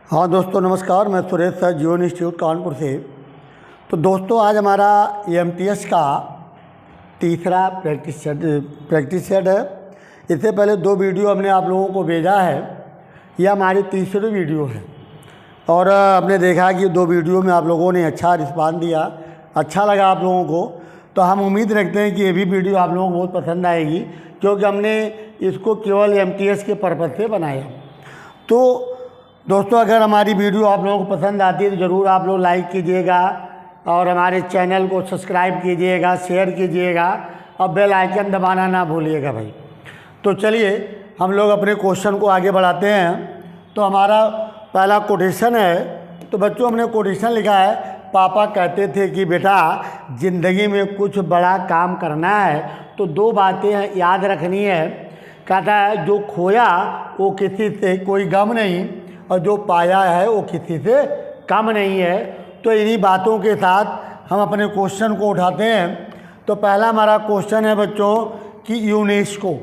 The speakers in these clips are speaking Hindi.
हाँ दोस्तों नमस्कार, मैं सुरेश सर जीवन इंस्टीट्यूट कानपुर से। तो दोस्तों आज हमारा एमटीएस का तीसरा प्रैक्टिस सेट है। इससे पहले 2 वीडियो हमने आप लोगों को भेजा है, यह हमारी तीसरी वीडियो है और हमने देखा कि 2 वीडियो में आप लोगों ने अच्छा रिस्पांस दिया, अच्छा लगा आप लोगों को। तो हम उम्मीद रखते हैं कि ये भी वीडियो आप लोगों को बहुत पसंद आएगी, क्योंकि हमने इसको केवल एमटीएस के पर्पज़ से बनाया। तो दोस्तों अगर हमारी वीडियो आप लोगों को पसंद आती है तो ज़रूर आप लोग लाइक कीजिएगा और हमारे चैनल को सब्सक्राइब कीजिएगा, शेयर कीजिएगा और बेल आइकन दबाना ना भूलिएगा भाई। तो चलिए हम लोग अपने क्वेश्चन को आगे बढ़ाते हैं। तो हमारा पहला कोटेशन है। तो बच्चों हमने कोटेशन लिखा है, पापा कहते थे कि बेटा ज़िंदगी में कुछ बड़ा काम करना है तो 2 बातें याद रखनी है। कहता है जो खोया वो किसी से कोई गम नहीं और जो पाया है वो किसी से कम नहीं है। तो इन्हीं बातों के साथ हम अपने क्वेश्चन को उठाते हैं। तो पहला हमारा क्वेश्चन है बच्चों कि यूनेस्को,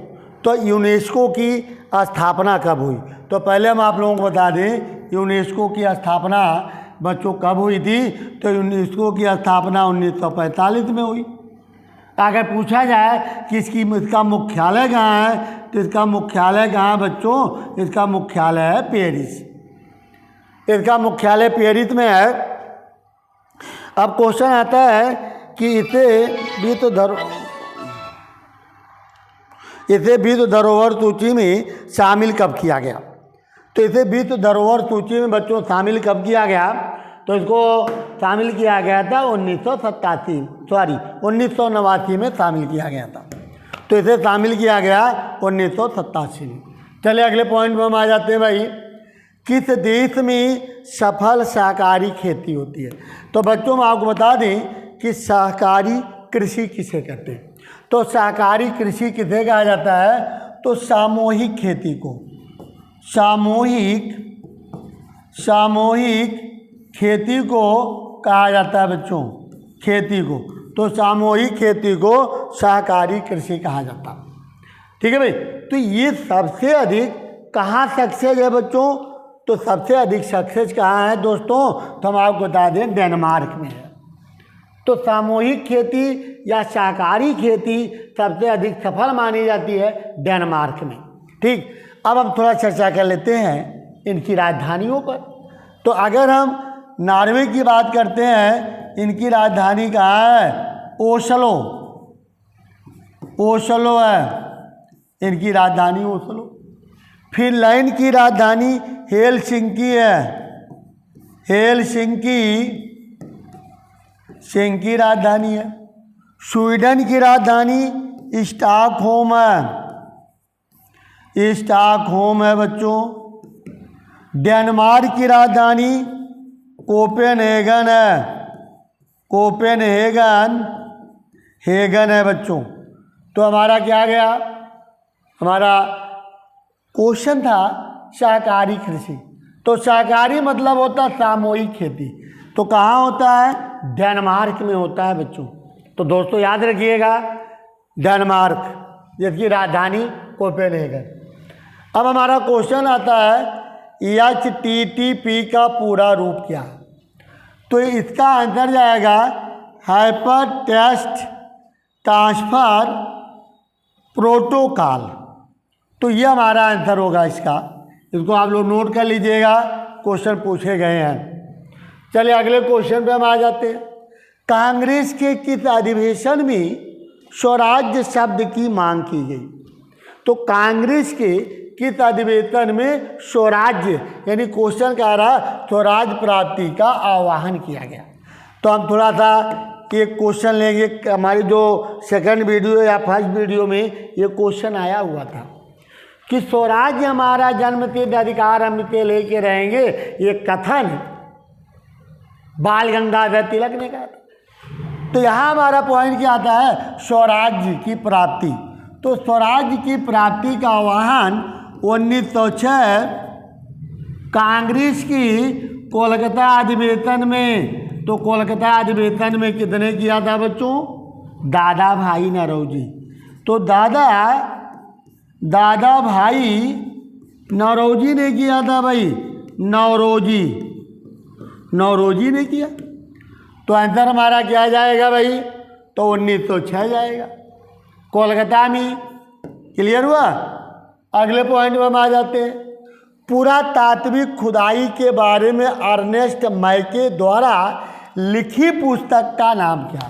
तो यूनेस्को की स्थापना कब हुई। तो पहले हम आप लोगों को बता दें यूनेस्को की स्थापना बच्चों कब हुई थी। तो यूनेस्को की स्थापना 1945 में हुई। अगर पूछा जाए कि इसका मुख्यालय कहाँ है, तो इसका मुख्यालय कहाँ है बच्चों, इसका मुख्यालय है पेरिस। इसका मुख्यालय पेरिस में है। अब क्वेश्चन आता है कि इसे विश्व धरोहर सूची में शामिल कब किया गया। तो इसे विश्व धरोहर सूची में बच्चों शामिल कब किया गया। तो इसको शामिल किया गया था 1989 में शामिल किया गया था। तो इसे शामिल किया गया 1987 में। चलिए अगले पॉइंट में हम आ जाते हैं भाई, किस देश में सफल सहकारी खेती होती है। तो बच्चों हम आपको बता दें कि सहकारी कृषि किसे कहते हैं। तो सहकारी कृषि किसे कहा जाता है, तो सामूहिक खेती को, सामूहिक खेती को कहा जाता है बच्चों, खेती को। तो सामूहिक खेती को सहकारी कृषि कहा जाता है। ठीक है भाई। तो ये सबसे अधिक कहाँ सक्सेस है बच्चों, तो सबसे अधिक सक्सेस कहाँ है दोस्तों, तो हम आपको बता दें डेनमार्क में है। तो सामूहिक खेती या सहकारी खेती सबसे अधिक सफल मानी जाती है डेनमार्क में। ठीक, अब हम थोड़ा चर्चा कर लेते हैं इनकी राजधानियों पर। तो अगर हम नॉर्वे की बात करते हैं, इनकी राजधानी कहाँ है, ओस्लो है इनकी राजधानी, ओस्लो। फिनलैंड की राजधानी हेलसिंकी है, हेलसिंकी राजधानी है। स्वीडन की राजधानी स्टॉकहोम है बच्चों। डेनमार्क की राजधानी कोपेनहेगन है बच्चों। तो हमारा क्या गया, हमारा क्वेश्चन था सहकारी कृषि। तो सहकारी मतलब होता है सामूहिक खेती। तो कहाँ होता है, डेनमार्क में होता है बच्चों। तो दोस्तों याद रखिएगा डेनमार्क, जिसकी राजधानी कोपेनहेगन। अब हमारा क्वेश्चन आता है HTTP का पूरा रूप क्या है। तो इसका आंसर जाएगा हाइपर टेक्स्ट ट्रांसफर प्रोटोकॉल। तो ये हमारा आंसर होगा इसका। इसको आप लोग नोट कर लीजिएगा, क्वेश्चन पूछे गए हैं। चलिए अगले क्वेश्चन पे हम आ जाते हैं। कांग्रेस के किस अधिवेशन में स्वराज्य शब्द की मांग की गई। तो कांग्रेस के किस अधिवेशन में स्वराज्य, यानी क्वेश्चन कह रहा स्वराज प्राप्ति का आह्वान किया गया। तो हम थोड़ा सा एक क्वेश्चन लेंगे। हमारी जो सेकंड वीडियो या फर्स्ट वीडियो में ये क्वेश्चन आया हुआ था कि स्वराज्य हमारा जन्मसिद्ध अधिकार हम इसे लेके रहेंगे, ये कथन बाल गंगाधर तिलक ने कहा था। तो यहाँ हमारा पॉइंट क्या आता है, स्वराज्य की प्राप्ति। तो स्वराज्य की प्राप्ति का आह्वान 1906 कांग्रेस की कोलकाता अधिवेशन में। तो कोलकाता अधिवेशन में कितने किया था बच्चों, दादा भाई नौरोजी। तो दादा भाई नौरोजी ने किया था भाई। नौरोजी, नौरोजी ने किया। तो आंसर हमारा क्या जाएगा भाई? तो 1906 जाएगा, कोलकाता में। क्लियर हुआ? अगले पॉइंट में हम आ जाते हैं। पुरातात्विक खुदाई के बारे में अर्नेस्ट मैके द्वारा लिखी पुस्तक का नाम क्या?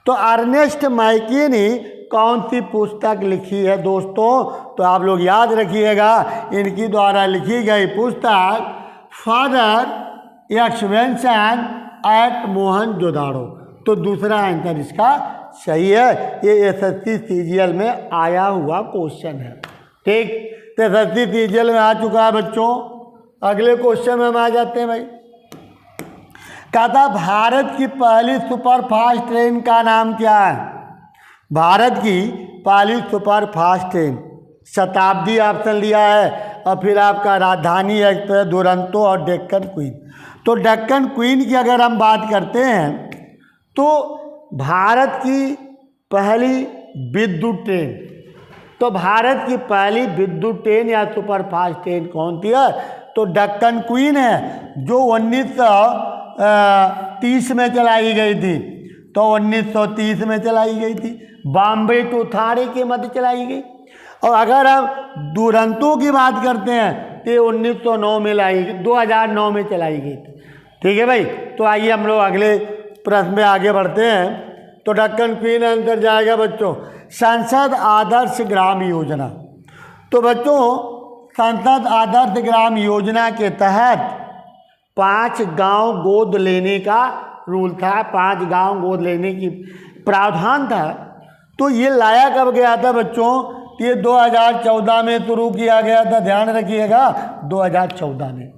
तो अर्नेस्ट मैके ने कौन सी पुस्तक लिखी है दोस्तों? तो आप लोग याद रखिएगा, इनकी द्वारा लिखी गई पुस्तक फादर एक्सपेंशन एट मोहनजोदाड़ो। तो दूसरा आंसर इसका सही है। ये एसएससी सीजीएल में आया हुआ क्वेश्चन है। ठीक, तो एसएससी सीजीएल में आ चुका है बच्चों। अगले क्वेश्चन में हम आ जाते हैं भाई। कहता भारत की पहली सुपरफास्ट ट्रेन का नाम क्या है? भारत की पहली सुपरफास्ट ट्रेन, शताब्दी ऑप्शन लिया है, और फिर आपका राजधानी एक्सप्रेस, दुरंतो और डेक्कन क्वीन। तो डेक्कन क्वीन की अगर हम बात करते हैं तो भारत की पहली विद्युत ट्रेन, तो भारत की पहली विद्युत ट्रेन या सुपरफास्ट ट्रेन कौन सी है? तो डेक्कन क्वीन है, जो 1930 में चलाई गई थी। तो 1930 में चलाई गई थी, बॉम्बे टू थाने के मध्य चलाई गई। और अगर हम दुरंतो की बात करते हैं तो 1909 में लाई, 2009 में चलाई गई थी। ठीक है भाई। तो आइए हम लोग अगले प्रश्न में आगे बढ़ते हैं। तो डेक्कन क्वीन आंसर जाएगा बच्चों संसद आदर्श ग्राम योजना। तो बच्चों संसद आदर्श ग्राम योजना के तहत 5 गांव गोद लेने का रूल था, 5 गांव गोद लेने की प्रावधान था। तो ये लाया कब गया था बच्चों? ये 2014 में शुरू किया गया था, ध्यान रखिएगा 2014 में।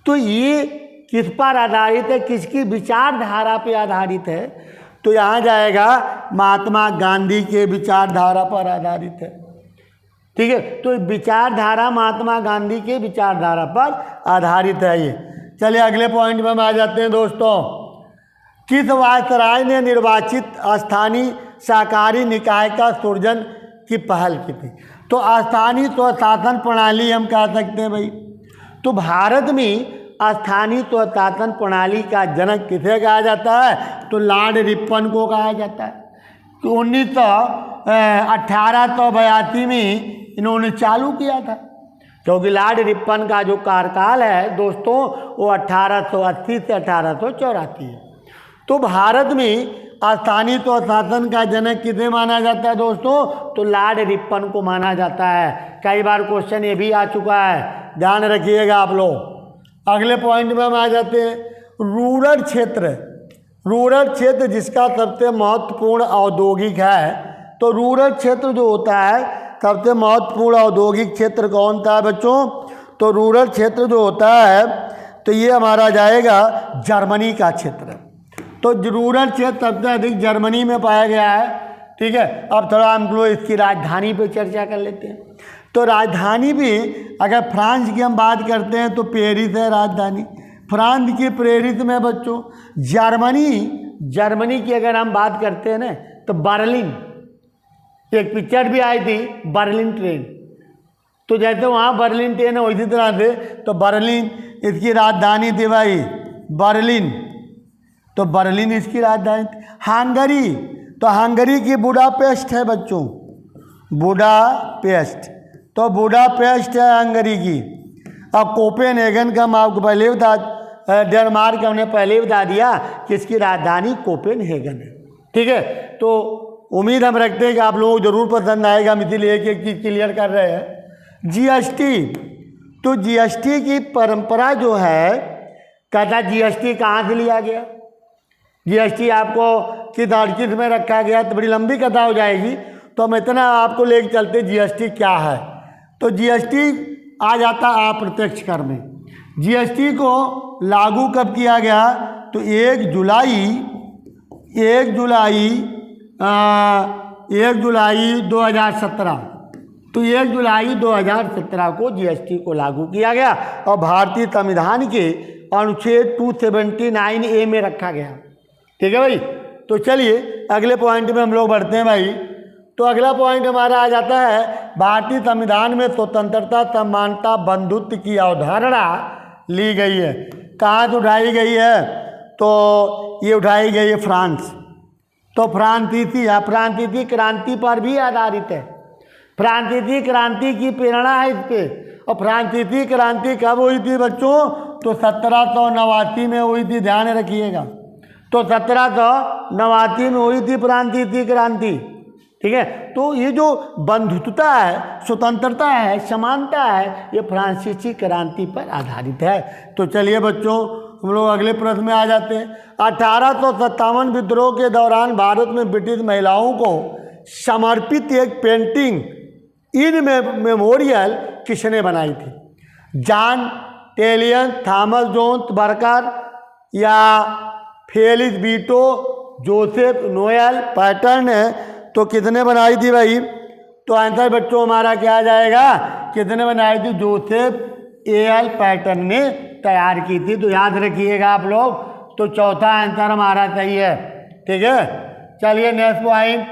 तो ये किस पर आधारित है, किसकी विचारधारा पे आधारित है? तो यहाँ जाएगा महात्मा गांधी के विचारधारा पर आधारित है। ठीक है, तो विचारधारा महात्मा गांधी के विचारधारा पर आधारित है ये। चलिए अगले पॉइंट में हम आ जाते हैं दोस्तों। किस वायसराय ने निर्वाचित स्थानीय सहकारी निकाय का सृजन की पहल की थी? तो स्थानीय स्वशासन प्रणाली हम कह सकते हैं भाई। तो भारत में स्थानीय स्वशासन प्रणाली का जनक किसे कहा जाता है? तो लॉर्ड रिपन को कहा जाता है। तो 1882 में इन्होंने चालू किया था, क्योंकि लॉर्ड रिपन का जो कार्यकाल है दोस्तों वो 1880 से 1884 है। तो भारत में स्थानीय स्वशासन का जनक किसे माना जाता है दोस्तों? तो लॉर्ड रिपन को माना जाता है। कई बार क्वेश्चन ये भी आ चुका है, ध्यान रखिएगा आप लोग। अगले पॉइंट में हम आ जाते हैं। रूरल क्षेत्र, रूरल क्षेत्र जिसका सबसे महत्वपूर्ण औद्योगिक है। तो रूरल क्षेत्र जो होता है सबसे महत्वपूर्ण औद्योगिक क्षेत्र कौन सा है बच्चों? तो रूरल क्षेत्र जो होता है तो ये हमारा जाएगा जर्मनी का क्षेत्र। तो रूरल क्षेत्र सबसे अधिक जर्मनी में पाया गया है। ठीक है, अब थोड़ा हम लोग इसकी राजधानी पे चर्चा कर लेते हैं। तो राजधानी भी अगर फ्रांस की हम बात करते हैं तो पेरिस है राजधानी। फ्रांस की पेरिस में बच्चों जर्मनी की अगर हम बात करते हैं ना तो बर्लिन, एक पिक्चर भी आई थी बर्लिन ट्रेन। तो जैसे वहाँ बर्लिन ट्रेन है उसी तरह से तो बर्लिन इसकी राजधानी थी भाई, बर्लिन। तो बर्लिन इसकी राजधानी थी। हंगरी, तो हंगरी की बुडापेस्ट है बच्चों, बुडापेस्ट। तो बुडापेस्ट है हंगरी की। अब कोपेनहेगन का हम आपको पहले बता, डेनमार्क हमने पहले बता दिया कि इसकी राजधानी कोपेनहेगन है। ठीक है, तो उम्मीद हम रखते हैं कि आप लोगों को जरूर पसंद आएगा, हम इसीलिए एक एक चीज़ क्लियर कर रहे हैं। जीएसटी, तो जीएसटी की परंपरा जो है, कहता जीएसटी कहाँ से लिया गया, जीएसटी आपको किस आर्टिकल में रखा गया, तो बड़ी लंबी कथा हो जाएगी। तो हम इतना आपको लेके चलते जीएसटी क्या है। तो जीएसटी आ जाता अप्रत्यक्ष कर में। जीएसटी को लागू कब किया गया? तो 1 जुलाई 2017। तो 1 जुलाई 2017 को जीएसटी को लागू किया गया और भारतीय संविधान के अनुच्छेद 279A में रखा गया। ठीक है भाई। तो चलिए अगले पॉइंट में हम लोग बढ़ते हैं भाई। तो अगला पॉइंट हमारा आ जाता है, भारतीय संविधान में स्वतंत्रता, समानता, बंधुत्व की अवधारणा ली गई है। कहाँ से उठाई गई है? तो ये उठाई गई है फ्रांस। तो फ्रांसीसी क्रांति पर भी आधारित है। फ्रांसीसी क्रांति की प्रेरणा है इस पे। और फ्रांसीसी क्रांति कब हुई थी बच्चों? तो 1789 में हुई थी, ध्यान रखिएगा। तो 1789 में हुई थी फ्रांसीसी क्रांति, ठीक है। तो ये जो बंधुत्वता है, स्वतंत्रता है, समानता है, ये फ्रांसीसी क्रांति पर आधारित है। तो चलिए बच्चों, हम लोग अगले प्रश्न में आ जाते हैं। 1857 विद्रोह के दौरान भारत में ब्रिटिश महिलाओं को समर्पित एक पेंटिंग इन मेमोरियल किसने बनाई थी? जॉन टेलियन, थॉमस जोन्स बर्कर या फेलिस बीटो, जोसेफ नोएल पैटर्न है? तो कितने बनाई थी भाई? तो आंसर बच्चों हमारा क्या आ जाएगा? कितने बनाई थी? जोसेफ एल पैटर्न ने तैयार की थी। तो याद रखिएगा आप लोग। तो चौथा आंसर हमारा सही है, ठीक है। चलिए नेक्स्ट पॉइंट,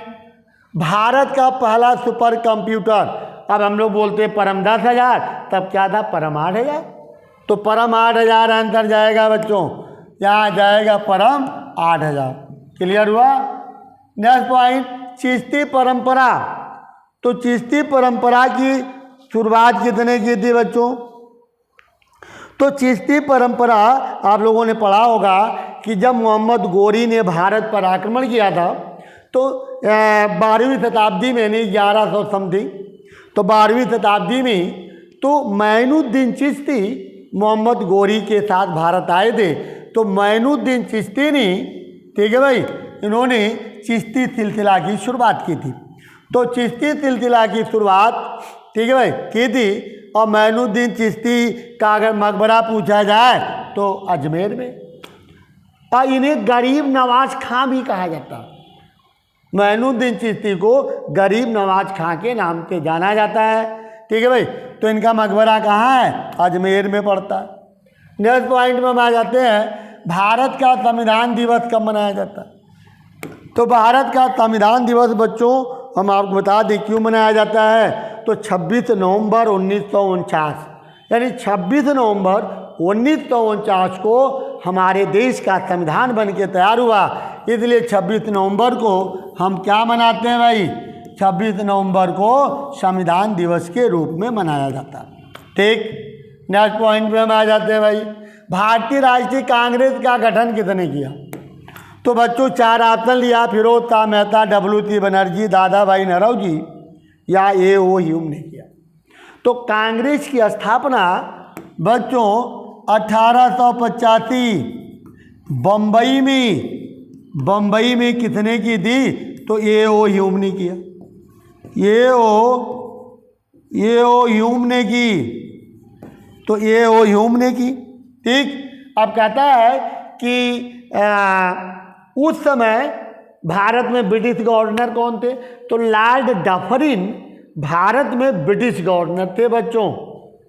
भारत का पहला सुपर कंप्यूटर, अब हम लोग बोलते हैं परम 10,000, तब क्या था? परम 8,000। तो परम 8,000 आंसर जाएगा बच्चों, यहाँ जाएगा परम 8,000। क्लियर हुआ? नेक्स्ट पॉइंट, चिश्ती परंपरा। तो चिश्ती परंपरा की शुरुआत कितने की थी बच्चों? तो चिश्ती परंपरा आप लोगों ने पढ़ा होगा कि जब मोहम्मद गोरी ने भारत पर आक्रमण किया था, तो 12वीं शताब्दी में, नहीं 1100 समथिंग, तो 12वीं शताब्दी में तो मोइनुद्दीन चिश्ती मोहम्मद गोरी के साथ भारत आए थे। तो मोइनुद्दीन चिश्ती ने, ठीक है भाई, इन्होंने चिश्ती सिलसिला की शुरुआत की थी। तो चिश्ती सिलसिला की शुरुआत, ठीक है भाई, की थी। और मोइनुद्दीन चिश्ती का अगर मकबरा पूछा जाए तो अजमेर में। और इन्हें गरीब नवाज खां भी कहा जाता है। मोइनुद्दीन चिश्ती को गरीब नवाज खां के नाम से जाना जाता है, ठीक है भाई। तो इनका मकबरा कहाँ है? अजमेर में पड़ता है। नेक्स्ट पॉइंट में हम आ जाते हैं, भारत का संविधान दिवस कब मनाया जाता है? तो भारत का संविधान दिवस बच्चों हम आपको बता दें क्यों मनाया जाता है। तो 26 नवंबर 1949, यानी 26 नवंबर 1949 को हमारे देश का संविधान बन के तैयार हुआ। इसलिए 26 नवंबर को हम क्या मनाते हैं भाई? 26 नवंबर को संविधान दिवस के रूप में मनाया जाता है, ठीक। नेक्स्ट पॉइंट पे हम आ जाते हैं भाई, भारतीय राष्ट्रीय कांग्रेस का गठन किसने किया? तो बच्चों 4 ऑप्शन लिया, फिरोज शाह मेहता, WC बनर्जी, दादा भाई नौरोजी या A.O. ह्यूम ने किया। तो कांग्रेस की स्थापना बच्चों 1885 बम्बई में किसने की थी? तो A.O. ह्यूम ने किया। A.O. ह्यूम ने की। तो A.O. ह्यूम ने की, ठीक। अब कहता है कि उस समय भारत में ब्रिटिश गवर्नर कौन थे? तो लॉर्ड डफरिन भारत में ब्रिटिश गवर्नर थे बच्चों,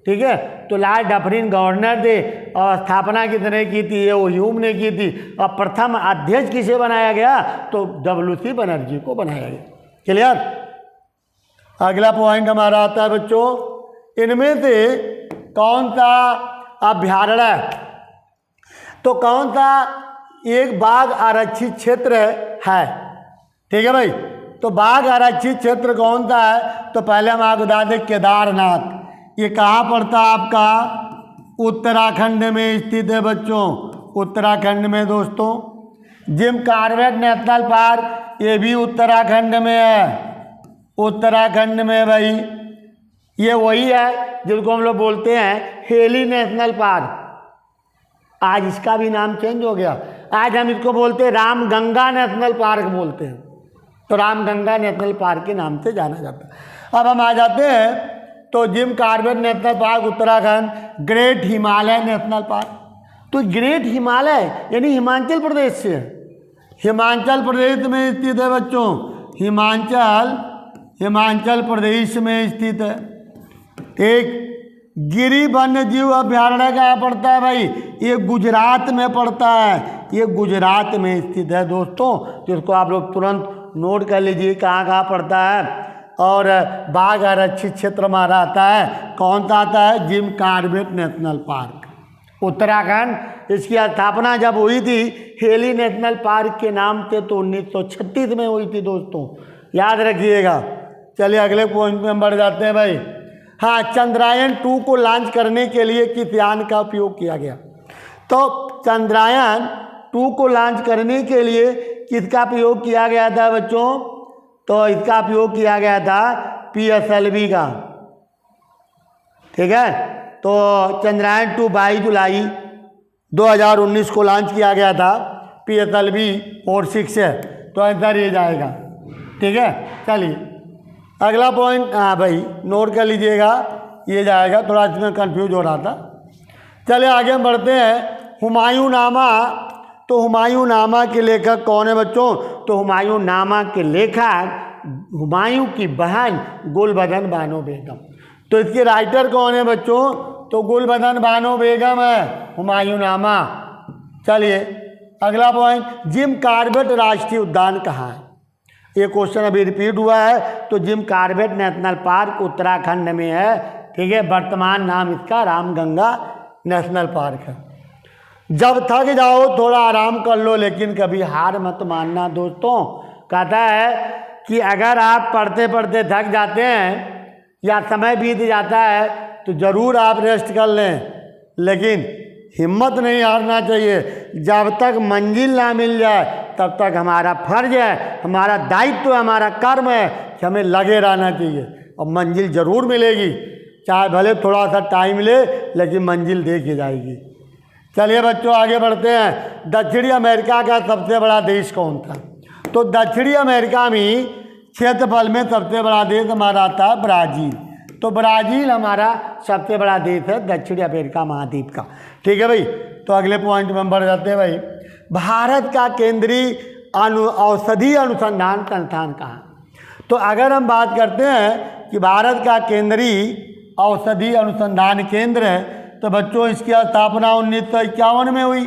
ठीक है। तो लॉर्ड डफरिन गवर्नर थे। और स्थापना किसने की थी? A.O. ह्यूम ने की थी। और प्रथम अध्यक्ष किसे बनाया गया? तो WC बनर्जी को बनाया गया। क्लियर? अगला पॉइंट हमारा आता है बच्चों, इनमें से कौन सा अभ्यारण्य, तो कौन सा एक बाघ आरक्षित क्षेत्र है? ठीक है भाई। तो बाघ आरक्षित क्षेत्र कौन सा है? तो पहले हम आपको बता दें, केदारनाथ। ये कहाँ पड़ता है आपका? उत्तराखंड में स्थित है बच्चों, उत्तराखंड में दोस्तों। जिम कॉर्बेट नेशनल पार्क, ये भी उत्तराखंड में है, उत्तराखंड में भाई। ये वही है जिसको हम लोग बोलते हैं हेली नेशनल पार्क। आज इसका भी नाम चेंज हो गया, आज हम इसको बोलते हैं रामगंगा नेशनल पार्क बोलते हैं। तो रामगंगा नेशनल पार्क के नाम से जाना जाता है। अब हम आ जाते हैं, तो Jim Corbett national park Uttarakhand, great Himalaya national park. तो ग्रेट हिमालय यानी हिमाचल प्रदेश से है, हिमाचल प्रदेश में स्थित है बच्चों, हिमाचल प्रदेश में स्थित है। एक गिरी वन्य जीव अभ्यारण्य कहाँ पड़ता है भाई? ये गुजरात में पड़ता है, ये गुजरात में स्थित है दोस्तों, जिसको आप लोग तुरंत नोट कर लीजिए कहाँ कहाँ पड़ता है। और बाघ आरक्षित क्षेत्र में आता है, कौन सा आता है, Jim Corbett national park Uttarakhand. इसकी स्थापना जब हुई थी हेली नेशनल पार्क के नाम से तो 1936 में हुई थी दोस्तों, याद रखिएगा। चलिए अगले पॉइंट में हम बढ़ जाते हैं भाई। हाँ, चंद्रयान-2 को लॉन्च करने के लिए किस यान का उपयोग किया गया? तो चंद्रयान-2 को लॉन्च करने के लिए किसका उपयोग किया गया था बच्चों? तो इसका उपयोग किया गया था PSLV का, ठीक है। तो चंद्रयान-2 22 जुलाई 2019 को लॉन्च किया गया था, PSLV 46 है, तो आंसर ये जाएगा, ठीक है। चलिए अगला पॉइंट, हाँ भाई नोट कर लीजिएगा, ये जाएगा, थोड़ा इसमें कंफ्यूज हो रहा था। चलिए आगे हम बढ़ते हैं। हुमायूंनामा, तो हुमायूंनामा के लेखक कौन है बच्चों? तो हुमायूंनामा के लेखक हुमायूं की बहन गुलबदन बानो बेगम। तो इसके राइटर कौन है बच्चों? तो गुलबदन बानो बेगम है हुमायूंनामा। चलिए अगला पॉइंट, जिम कॉर्बेट राष्ट्रीय उद्यान कहाँ है? ये क्वेश्चन अभी रिपीट हुआ है। तो Jim Corbett national park Uttarakhand में है, ठीक है। वर्तमान नाम इसका रामगंगा नेशनल पार्क है। जब थक जाओ थोड़ा आराम कर लो, लेकिन कभी हार मत मानना दोस्तों। कहता है कि अगर आप पढ़ते पढ़ते थक जाते हैं या समय बीत जाता है तो ज़रूर आप रेस्ट कर लें, लेकिन हिम्मत नहीं हारना चाहिए। जब तक मंजिल ना मिल जाए तब तक हमारा फर्ज है, हमारा दायित्व है, हमारा कर्म है कि हमें लगे रहना चाहिए। और मंजिल ज़रूर मिलेगी, चाहे भले थोड़ा सा टाइम ले, लेकिन मंजिल देखी जाएगी। चलिए बच्चों आगे बढ़ते हैं। दक्षिणी अमेरिका का सबसे बड़ा देश कौन था? तो दक्षिणी अमेरिका में क्षेत्रफल में सबसे बड़ा देश हमारा आता है ब्राज़ील। तो ब्राज़ील हमारा सबसे बड़ा देश है दक्षिणी अमेरिका महाद्वीप का, ठीक है भाई। तो अगले पॉइंट में हम बढ़ जाते हैं भाई। भारत का केंद्रीय औषधि अनुसंधान संस्थान कहाँ? तो अगर हम बात करते हैं कि भारत का केंद्रीय औषधि अनुसंधान केंद्र है, तो बच्चों इसकी स्थापना 1951 में हुई।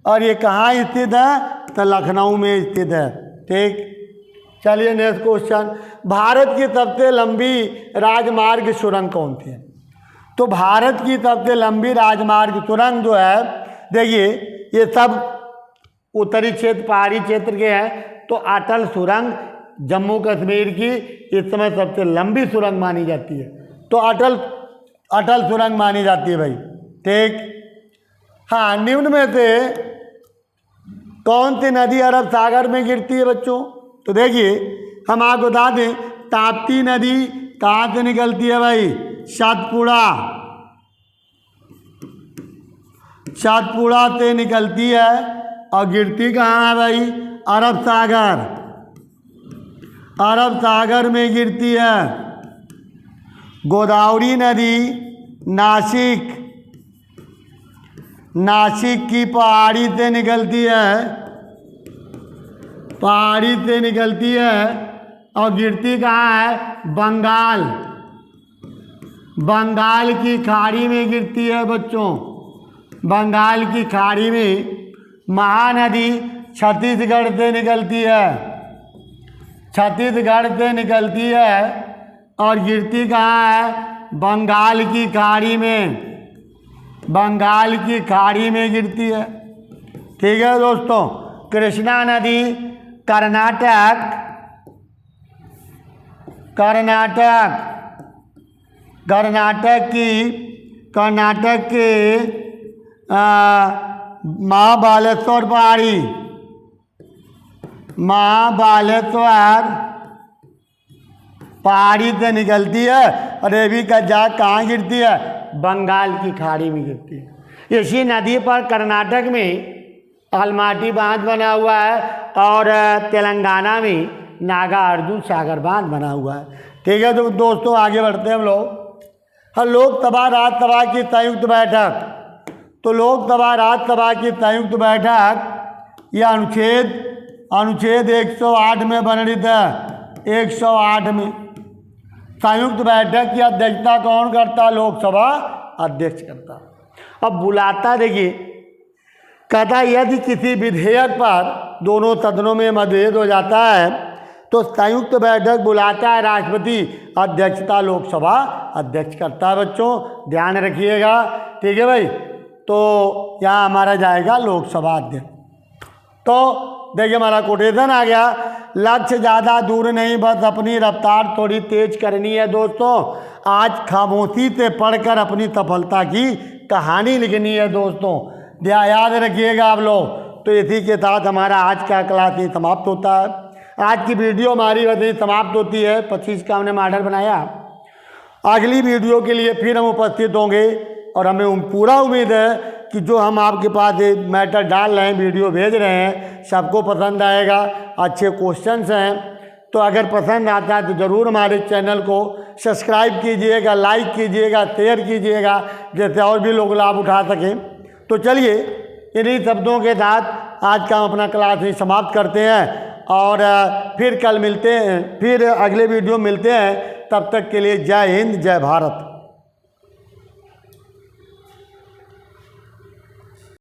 और ये कहाँ स्थित है? तो लखनऊ में स्थित है, ठीक। चलिए नेक्स्ट क्वेश्चन, भारत की सबसे लंबी राजमार्ग सुरंग कौन सी है? तो भारत की सबसे लंबी राजमार्ग सुरंग जो है, देखिए ये सब उत्तरी क्षेत्र पहाड़ी क्षेत्र के हैं। तो अटल सुरंग जम्मू कश्मीर की इस समय सबसे लंबी सुरंग मानी जाती है। तो अटल सुरंग मानी जाती है भाई, ठीक। हाँ, निम्न में से कौन सी नदी अरब सागर में गिरती है बच्चों? तो देखिए हम आपको बता दें, ताप्ती नदी कहाँ से निकलती है भाई? सतपुड़ा से निकलती है और गिरती कहाँ है भाई? अरब सागर, अरब सागर में गिरती है। गोदावरी नदी नासिक की पहाड़ी से निकलती है, पहाड़ी से निकलती है और गिरती कहाँ है? बंगाल की खाड़ी में गिरती है बच्चों। बंगाल की खाड़ी में। महानदी छत्तीसगढ़ से निकलती है, छत्तीसगढ़ से निकलती है और गिरती कहाँ है? बंगाल की खाड़ी में, बंगाल की खाड़ी में गिरती है, ठीक है दोस्तों। कृष्णा नदी कर्नाटक के महाबालेश्वर पहाड़ी से निकलती है और ये भी कहाँ गिरती है? बंगाल की खाड़ी में गिरती है। इसी नदी पर कर्नाटक में अलमाटी बांध बना हुआ है और तेलंगाना में नागार्जुन सागर बांध बना हुआ है, ठीक है। तो दोस्तों आगे बढ़ते हैं हम लोग। लोकसभा राज्यसभा की संयुक्त बैठक, तो लोकसभा राज्यसभा की संयुक्त बैठक यह अनुच्छेद 108 में वर्णित है। 108 में संयुक्त बैठक की अध्यक्षता कौन करता? लोकसभा अध्यक्ष करता। अब बुलाता देखिए, कहता यदि किसी विधेयक पर दोनों सदनों में मतभेद हो जाता है तो संयुक्त बैठक बुलाता है राष्ट्रपति, अध्यक्षता लोकसभा अध्यक्ष करता है। बच्चों ध्यान रखिएगा, ठीक है भाई। तो यहाँ हमारा जाएगा लोकसभा अध्यक्ष। तो देखिए हमारा कोटेशन आ गया, लक्ष्य ज़्यादा दूर नहीं, बस अपनी रफ्तार थोड़ी तेज करनी है दोस्तों। आज खामोशी से पढ़कर अपनी सफलता की कहानी लिखनी है दोस्तों, याद रखिएगा आप लोग। तो इसी के साथ हमारा आज का क्लास ये समाप्त होता है। आज की वीडियो हमारी वैसे समाप्त होती है। 25 का हमने मॉडल बनाया। अगली वीडियो के लिए फिर हम उपस्थित होंगे और हमें पूरा उम्मीद है कि जो हम आपके पास मैटर डाल रहे हैं, वीडियो भेज रहे हैं, सबको पसंद आएगा। अच्छे क्वेश्चंस हैं, तो अगर पसंद आता है तो ज़रूर हमारे चैनल को सब्सक्राइब कीजिएगा, लाइक कीजिएगा, शेयर कीजिएगा, जैसे और भी लोग लाभ उठा सकें। तो चलिए इन्हीं शब्दों के साथ आज का हम अपना क्लास ही समाप्त करते हैं और फिर कल मिलते हैं, फिर अगले वीडियो मिलते हैं। तब तक के लिए जय हिंद, जय भारत।